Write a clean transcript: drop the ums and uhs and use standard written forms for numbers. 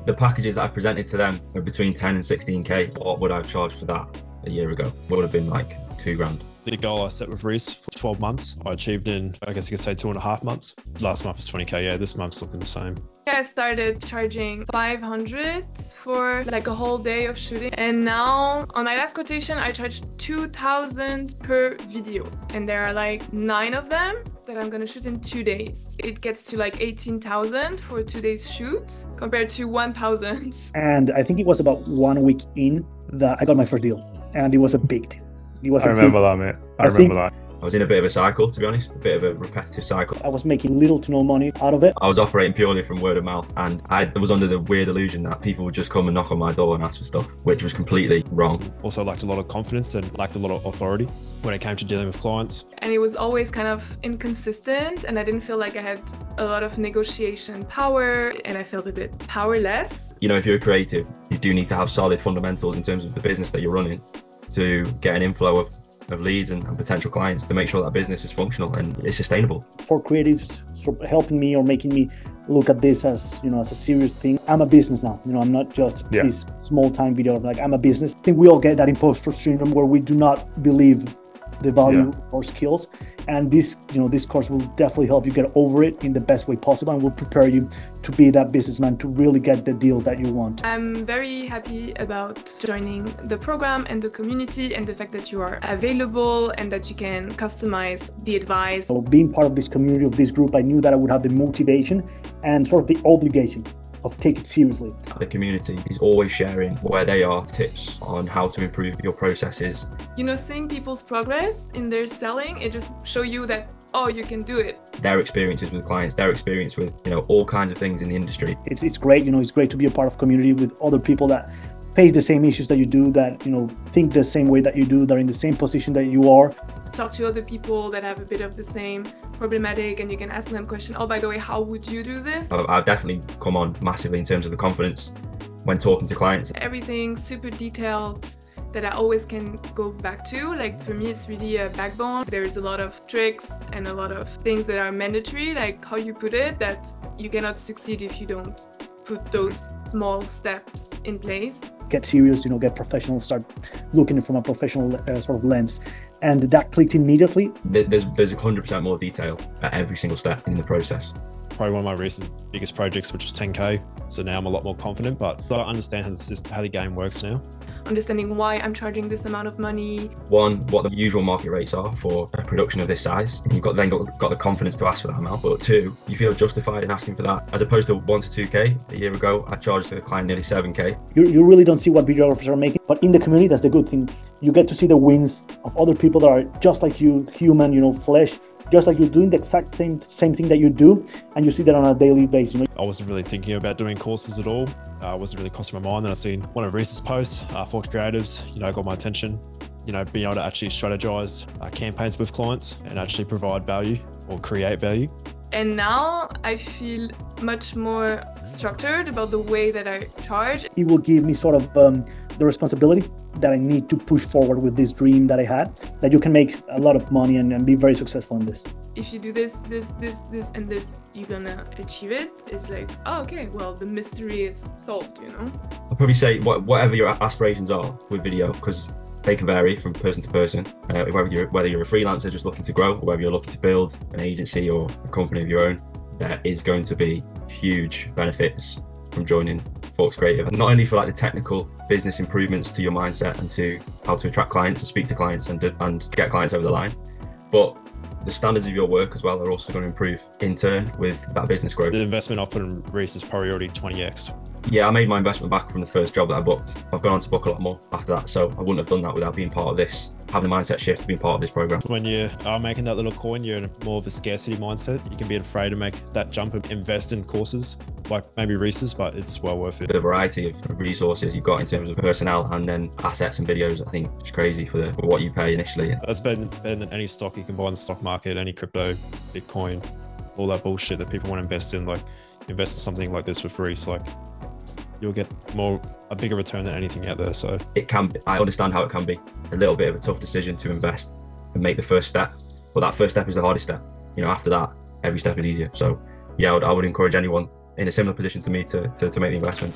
The packages that I presented to them are between 10 and 16k. What would I have charged for that a year ago? It would have been like 2 grand. The goal I set with Reese for 12 months, I achieved in, I guess you could say 2.5 months. Last month was 20k. Yeah, this month's looking the same. I started charging 500 for like a whole day of shooting. And now on my last quotation, I charged 2,000 per video. And there are like 9 of them that I'm gonna shoot in 2 days. It gets to like 18,000 for a 2 days shoot compared to 1,000. And I think it was about 1 week in that I got my first deal. And it was a big deal. I remember that, mate. I remember that. I was in a bit of a cycle, to be honest, a bit of a repetitive cycle. I was making little to no money out of it. I was operating purely from word of mouth, and I was under the weird illusion that people would just come and knock on my door and ask for stuff, which was completely wrong. Also lacked a lot of confidence and lacked a lot of authority when it came to dealing with clients. And it was always kind of inconsistent, and I didn't feel like I had a lot of negotiation power, and I felt a bit powerless. You know, if you're a creative, you do need to have solid fundamentals in terms of the business that you're running to get an inflow of leads and potential clients to make sure that business is functional and is sustainable. For creatives sort of helping me or making me look at this as, you know, as a serious thing. I'm a business now, you know, I'm not just this small time video, like I'm a business. I think we all get that imposter syndrome where we do not believe the value of our skills. And this, you know, this course will definitely help you get over it in the best way possible and will prepare you to be that businessman to really get the deals that you want. I'm very happy about joining the program and the community and the fact that you are available and that you can customize the advice. So being part of this community, of this group, I knew that I would have the motivation and sort of the obligation of take it seriously. The community is always sharing where they are, tips on how to improve your processes. You know, seeing people's progress in their selling, it just shows you that, oh, you can do it. Their experiences with clients, their experience with, you know, all kinds of things in the industry. It's great, you know, it's great to be a part of community with other people that face the same issues that you do, that, you know, think the same way that you do, that are in the same position that you are. Talk to other people that have a bit of the same problematic, and you can ask them question, oh, by the way, how would you do this? I've definitely come on massively in terms of the confidence when talking to clients. Everything super detailed that I always can go back to. Like for me, it's really a backbone. There's a lot of tricks and a lot of things that are mandatory, like how you put it, that you cannot succeed if you don't put those small steps in place. Get serious, you know, get professional, start looking from a professional sort of lens. And that clicked immediately. There's 100% more detail at every single step in the process. Probably one of my recent biggest projects, which was 10k. So now I'm a lot more confident, but I understand how the game works now. Understanding why I'm charging this amount of money. One, what the usual market rates are for a production of this size. You've got the confidence to ask for that amount. But 2, you feel justified in asking for that. As opposed to 1 to 2k a year ago, I charged the client nearly 7k. You really don't see what videographers are making, but in the community, that's the good thing. You get to see the wins of other people that are just like you, human, you know, flesh, just like you're doing the exact same thing that you do, and you see that on a daily basis. You know? I wasn't really thinking about doing courses at all. It wasn't really crossing my mind. Then I seen one of Reese's posts, for creatives, you know, got my attention. You know, being able to actually strategize campaigns with clients and actually provide value or create value. And now I feel much more structured about the way that I charge. It will give me sort of the responsibility that I need to push forward with this dream that I had, that you can make a lot of money and be very successful in this. If you do this, and this, you're gonna achieve it. It's like, oh, okay, well, the mystery is solved, you know? I'll probably say whatever your aspirations are with video, because they can vary from person to person. Whether you're a freelancer just looking to grow, or whether you're looking to build an agency or a company of your own, there is going to be huge benefits from joining Forks Creative. Not only for like the technical business improvements to your mindset and to how to attract clients and speak to clients and get clients over the line, but the standards of your work as well are also going to improve in turn with that business growth. The investment I put in Reese is probably already 20x. Yeah, I made my investment back from the first job that I booked. I've gone on to book a lot more after that, so I wouldn't have done that without being part of this, having a mindset shift to being part of this program. When you are making that little coin, you're in more of a scarcity mindset. You can be afraid to make that jump and invest in courses like maybe Reese's, but it's well worth it. The variety of resources you've got in terms of personnel and then assets and videos, I think is crazy for what you pay initially. That's better than any stock you can buy in the stock market, any crypto, Bitcoin, all that bullshit that people want to invest in. Like invest in something like this with Reese, like you'll get a bigger return than anything out there. So it can be, I understand how it can be a little bit of a tough decision to invest and make the first step, but that first step is the hardest step. You know, after that, every step is easier. So yeah, I would encourage anyone in a similar position to me to make the investment.